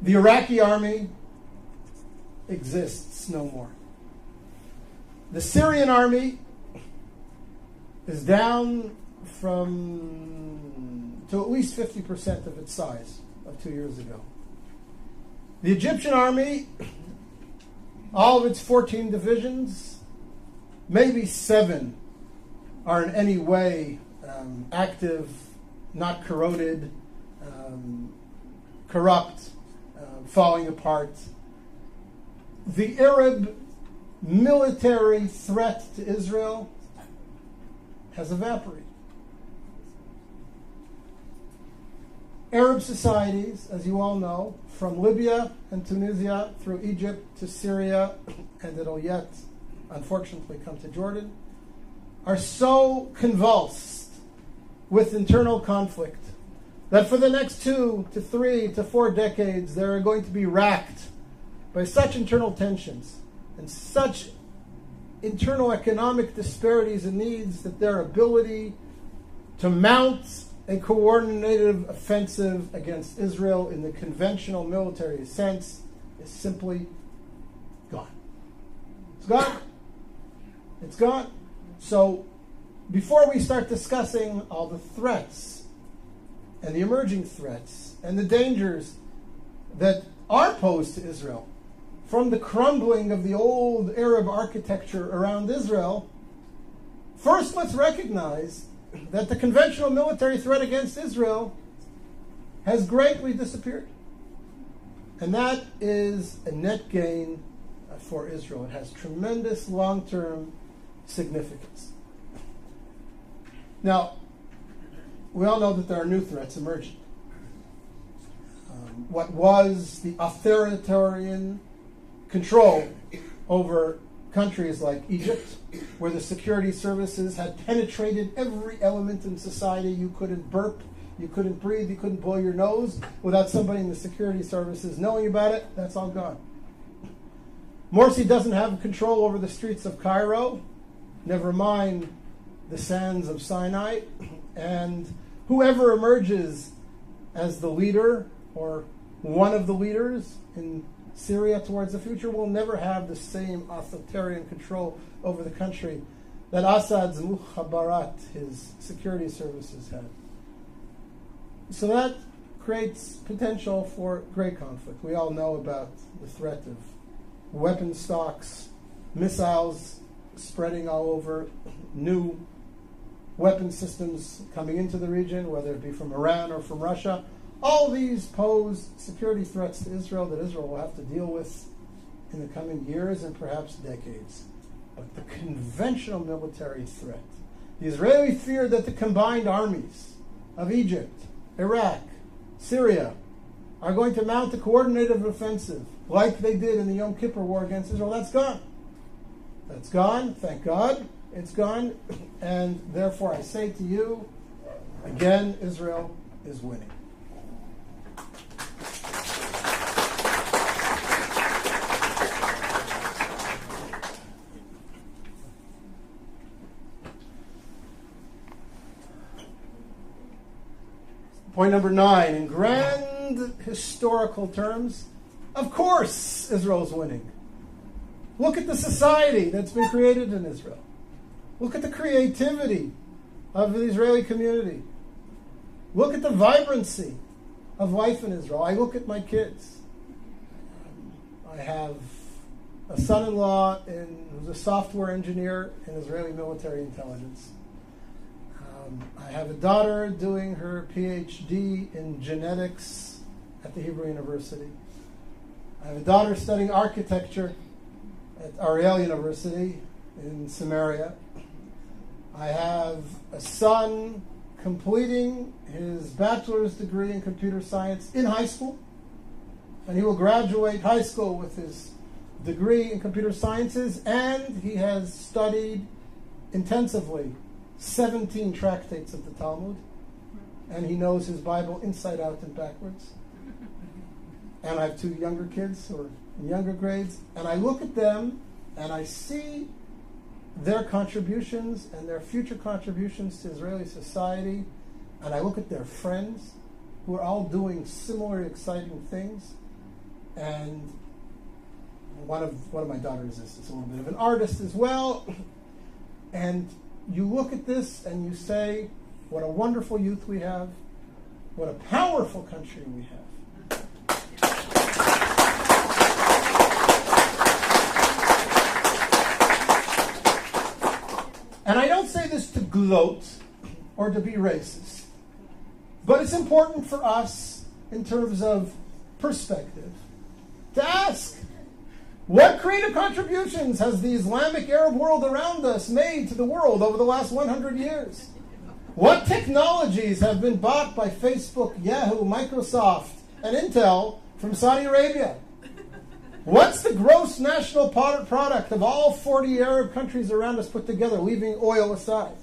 The Iraqi army exists no more. The Syrian army is down to at least 50% of its size of 2 years ago. The Egyptian army, all of its 14 divisions, maybe 7 are in any way active, not corroded, corrupt, falling apart. The Arab military threat to Israel has evaporated. Arab societies, as you all know, from Libya and Tunisia through Egypt to Syria, and it'll yet, unfortunately, come to Jordan, are so convulsed with internal conflict that for the next 2 to 3 to 4 decades, they're going to be racked by such internal tensions and such internal economic disparities and needs that their ability to mount a coordinated offensive against Israel in the conventional military sense is simply gone. It's gone. It's gone. So before we start discussing all the threats and the emerging threats and the dangers that are posed to Israel from the crumbling of the old Arab architecture around Israel, first let's recognize that the conventional military threat against Israel has greatly disappeared. And that is a net gain for Israel. It has tremendous long-term significance. Now, we all know that there are new threats emerging. What was the authoritarian control over countries like Egypt, where the security services had penetrated every element in society. You couldn't burp, you couldn't breathe, you couldn't blow your nose without somebody in the security services knowing about it. That's all gone. Morsi doesn't have control over the streets of Cairo, never mind the sands of Sinai. And whoever emerges as the leader or one of the leaders in Syria towards the future will never have the same authoritarian control over the country that Assad's Mukhabarat, his security services, had. So that creates potential for great conflict. We all know about the threat of weapon stocks, missiles spreading all over, new weapon systems coming into the region, whether it be from Iran or from Russia. All these pose security threats to Israel that Israel will have to deal with in the coming years and perhaps decades. But the conventional military threat, the Israeli fear that the combined armies of Egypt, Iraq, Syria are going to mount a coordinated offensive like they did in the Yom Kippur War against Israel, that's gone. That's gone, thank God, it's gone. And therefore I say to you, again, Israel is winning. Point number 9, in grand historical terms, of course Israel's winning. Look at the society that's been created in Israel. Look at the creativity of the Israeli community. Look at the vibrancy of life in Israel. I look at my kids. I have a son-in-law who's a software engineer in Israeli military intelligence. I have a daughter doing her PhD in genetics at the Hebrew University. I have a daughter studying architecture at Ariel University in Samaria. I have a son completing his bachelor's degree in computer science in high school, and he will graduate high school with his degree in computer sciences, and he has studied intensively 17 tractates of the Talmud, and he knows his Bible inside out and backwards. And I have 2 younger kids who are in younger grades, and I look at them and I see their contributions and their future contributions to Israeli society, and I look at their friends who are all doing similar exciting things, And one of my daughters is a little bit of an artist as well. And you look at this and you say, what a wonderful youth we have. What a powerful country we have. And I don't say this to gloat or to be racist, but it's important for us in terms of perspective to ask, what creative contributions has the Islamic Arab world around us made to the world over the last 100 years? What technologies have been bought by Facebook, Yahoo, Microsoft, and Intel from Saudi Arabia? What's the gross national product of all 40 Arab countries around us put together, leaving oil aside?